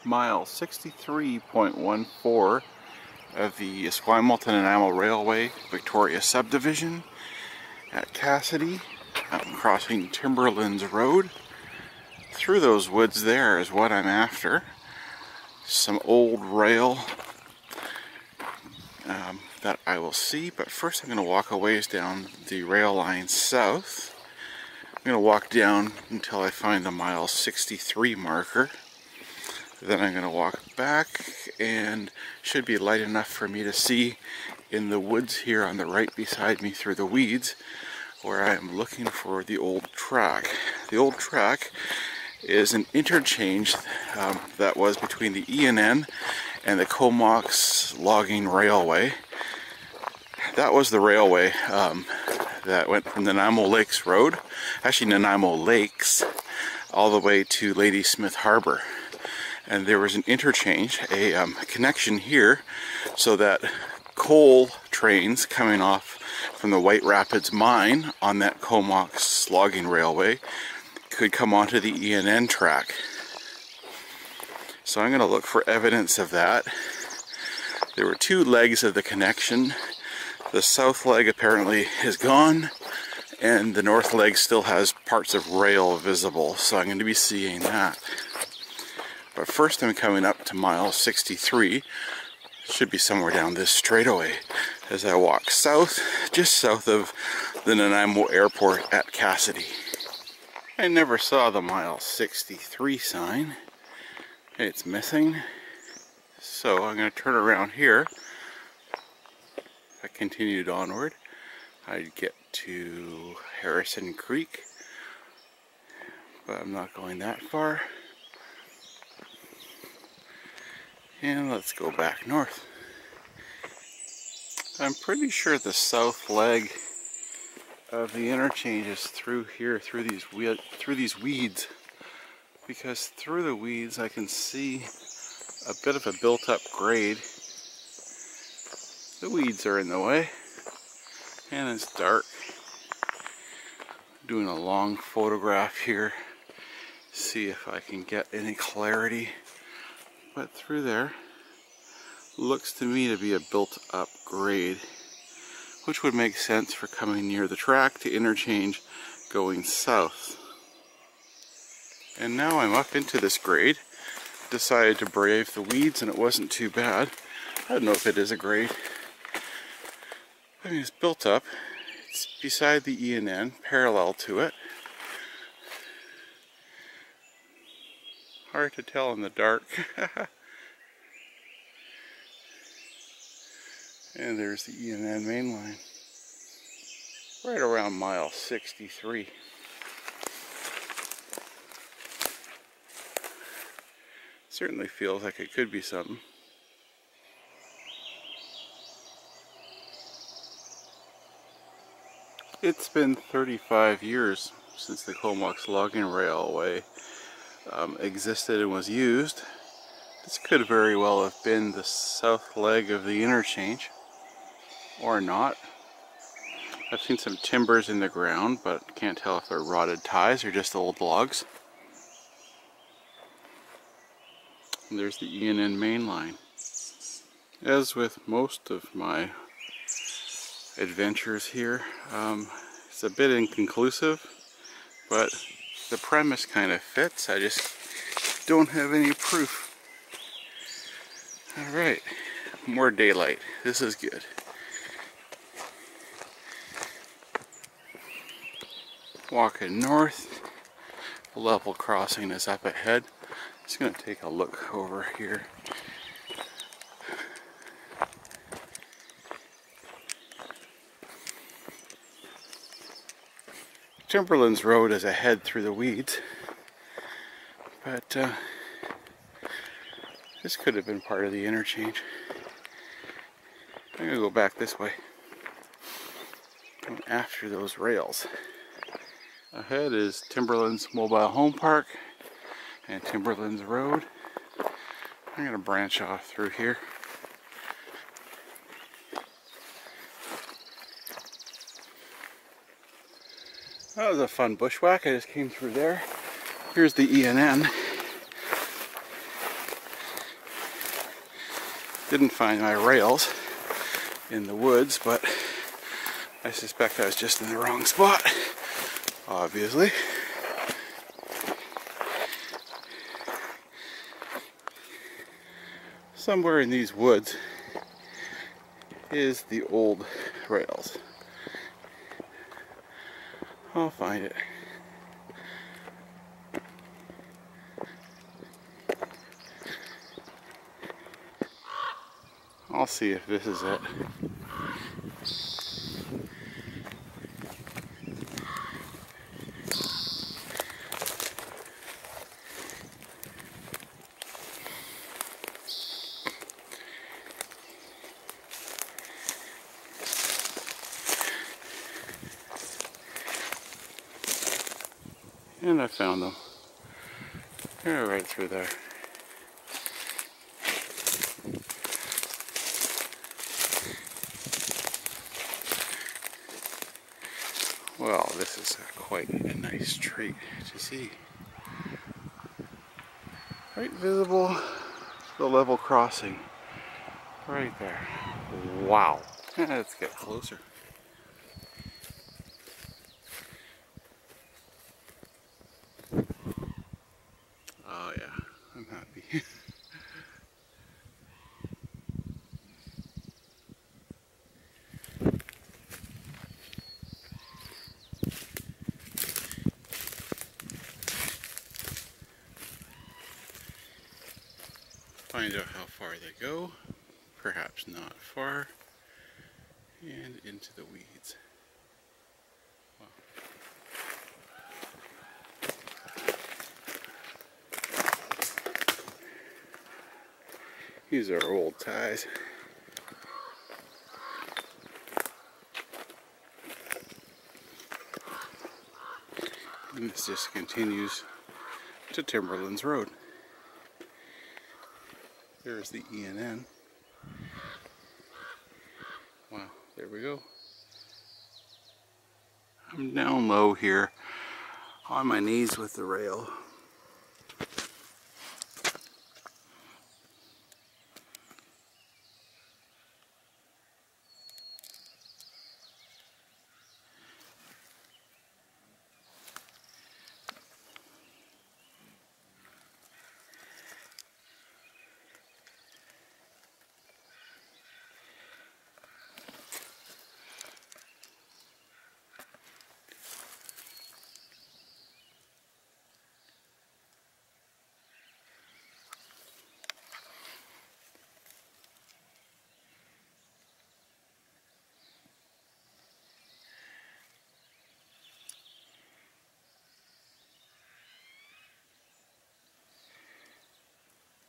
mile 63.14 of the Esquimalt and Nanaimo Railway Victoria Subdivision at Cassidy. I'm crossing Timberlands Road. Through those woods there is what I'm after. Some old rail that I will see, but first I'm going to walk a ways down the rail line south. I'm going to walk down until I find the mile 63 marker. Then I'm going to walk back, and should be light enough for me to see in the woods here on the right beside me through the weeds where I am looking for the old track. The old track is an interchange that was between the ENN and the Comox Logging Railway. That was the railway that went from Nanaimo Lakes Road, actually Nanaimo Lakes, all the way to Ladysmith Harbor. And there was an interchange, a connection here, so that coal trains coming off from the White Rapids mine on that Comox Logging Railway could come onto the ENN track. So I'm going to look for evidence of that. There were two legs of the connection. The south leg apparently is gone, and the north leg still has parts of rail visible, so I'm going to be seeing that. But first I'm coming up to mile 63. Should be somewhere down this straightaway as I walk south, just south of the Nanaimo Airport at Cassidy. I never saw the mile 63 sign. It's missing. So I'm going to turn around here. If I continued onward, I'd get to Harrison Creek, but I'm not going that far. And let's go back north. I'm pretty sure the south leg of the interchange is through here, through these weeds, because through the weeds I can see a bit of a built-up grade. The weeds are in the way, and it's dark. Doing a long photograph here, see if I can get any clarity. But through there looks to me to be a built-up grade, which would make sense for coming near the track to interchange going south. And now I'm up into this grade. Decided to brave the weeds, and it wasn't too bad. I don't know if it is a grade. I mean, it's built up. It's beside the ENN, parallel to it. Hard to tell in the dark. And there's the ENN main line. Right around mile 63. Certainly feels like it could be something. It's been 35 years since the Comox Logging Railway existed and was used. This could very well have been the south leg of the interchange, or not. I've seen some timbers in the ground, but can't tell if they're rotted ties or just old logs. And there's the ENN main line. As with most of my adventures here, it's a bit inconclusive, but the premise kind of fits. I just don't have any proof. Alright, more daylight. This is good. Walking north, the level crossing is up ahead. Just going to take a look over here. Timberlands Road is ahead through the weeds, but this could have been part of the interchange. I'm going to go back this way, going after those rails. Ahead is Timberlands Mobile Home Park and Timberlands Road. I'm going to branch off through here. That was a fun bushwhack. I just came through there. Here's the ENN. Didn't find my rails in the woods, but I suspect I was just in the wrong spot, obviously. Somewhere in these woods is the old rails. I'll find it. I'll see if this is it. And I found them. They're right through there. Well, this is quite a nice treat to see. Right visible, the level crossing. Right there. Wow. Let's get closer. Oh yeah, I'm happy. Find out how far they go, perhaps not far, and into the weeds. Wow. These are old ties. And this just continues to Timberlands Road. There's the E&N. Wow, there we go. I'm down low here on my knees with the rail.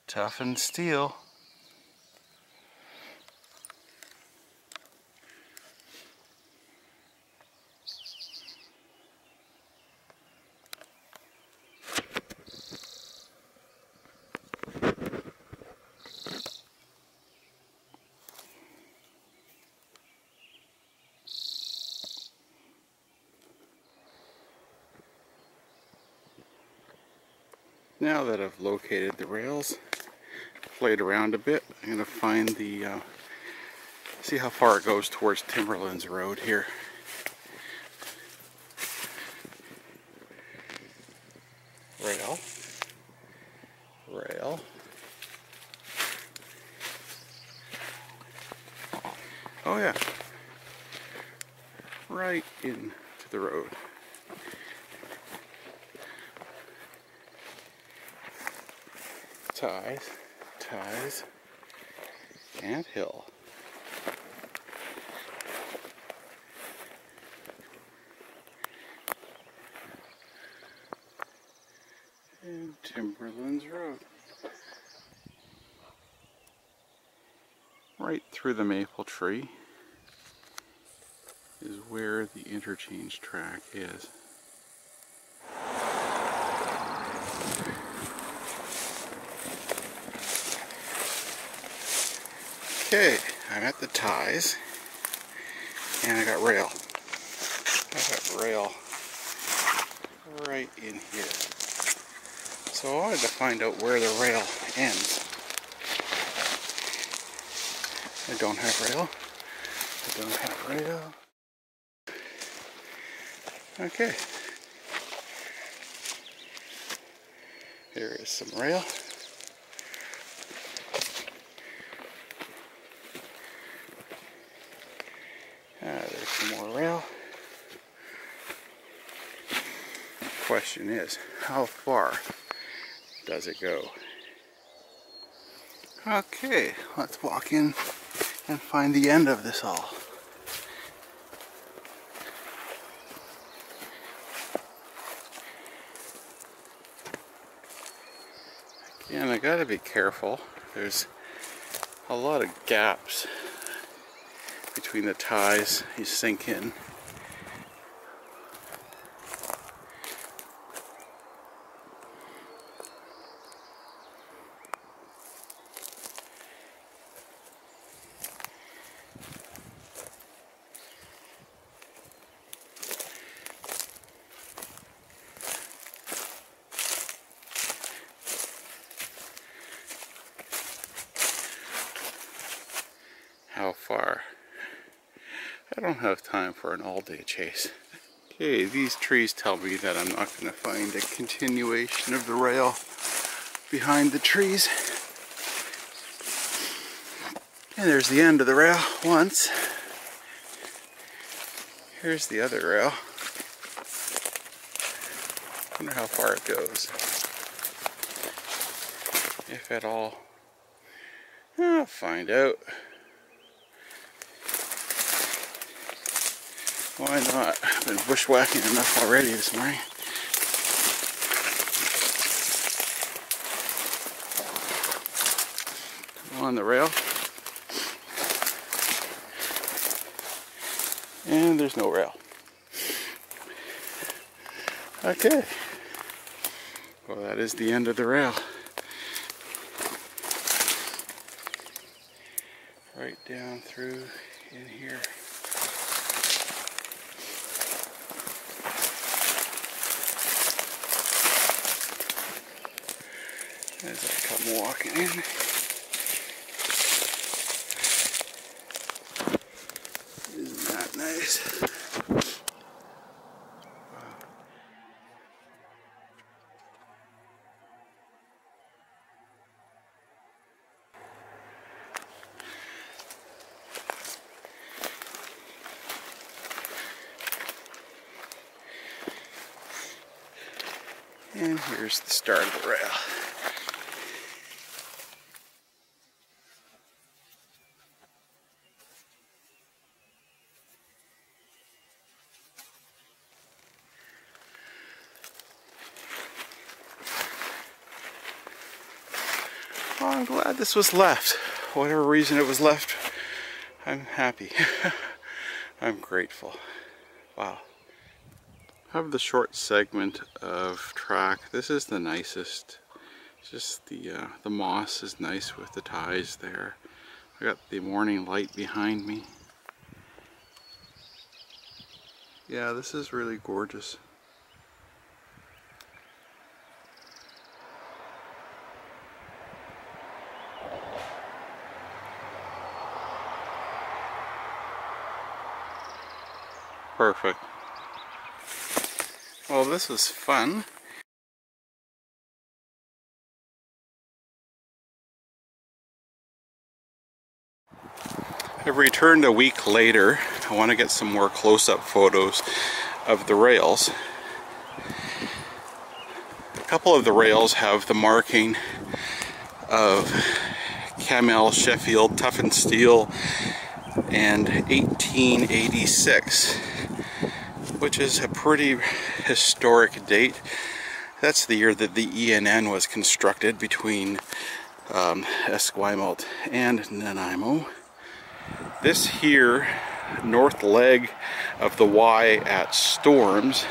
Toughened steel. Now that I've located the rails, played around a bit, I'm going to find the, see how far it goes towards Timberlands Road here. Rail. Rail. Oh yeah. Right into the road. Ties, ties, and hill. And Timberlands Road. Right through the maple tree is where the interchange track is. Okay, I'm at the ties, and I got rail. I got rail right in here. So I wanted to find out where the rail ends. I don't have rail. I don't have rail. Okay. Here is some rail. There's some more rail. Question is, how far does it go? Okay, let's walk in and find the end of this all. Again, I gotta be careful. There's a lot of gaps between the ties. You sink in. How far? I don't have time for an all-day chase. Okay, these trees tell me that I'm not going to find a continuation of the rail behind the trees. And there's the end of the rail once. Here's the other rail. I wonder how far it goes. If at all. I'll find out. Why not? I've been bushwhacking enough already this morning. On the rail. And there's no rail. Okay. Well, that is the end of the rail. Right down through in here. As I come walking in. Isn't that nice? Wow. And here's the start of the rail. Well, I'm glad this was left. Whatever reason it was left, I'm happy. I'm grateful. Wow. I have the short segment of track. This is the nicest. Just the moss is nice with the ties there. I got the morning light behind me. Yeah, this is really gorgeous. Perfect. Well, this was fun. I've returned a week later. I want to get some more close-up photos of the rails. A couple of the rails have the marking of Camel Sheffield toughened steel and 1886, which is a pretty historic date. That's the year that the ENN was constructed between Esquimalt and Nanaimo. This here, north leg of the Y at Storms,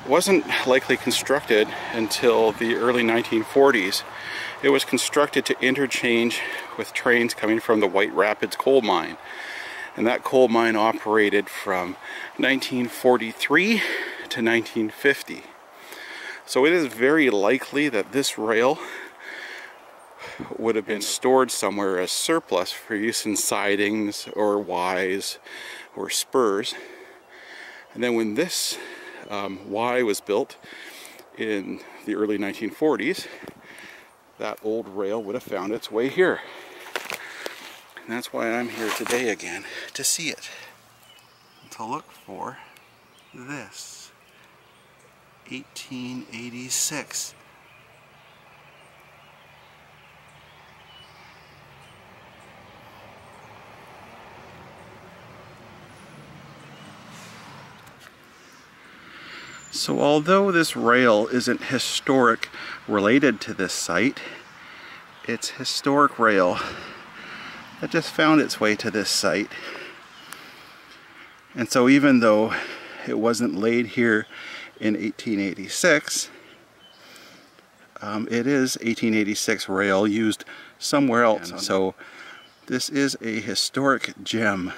wasn't likely constructed until the early 1940s. It was constructed to interchange with trains coming from the White Rapids coal mine. And that coal mine operated from 1943 to 1950. So it is very likely that this rail would have been stored somewhere as surplus for use in sidings or Ys or spurs. And then when this Y was built in the early 1940s, that old rail would have found its way here. And that's why I'm here today again, to see it. To look for this. 1886. So although this rail isn't historic related to this site, it's historic rail that just found its way to this site. And so even though it wasn't laid here in 1886, it is 1886 rail used somewhere else. So this is a historic gem.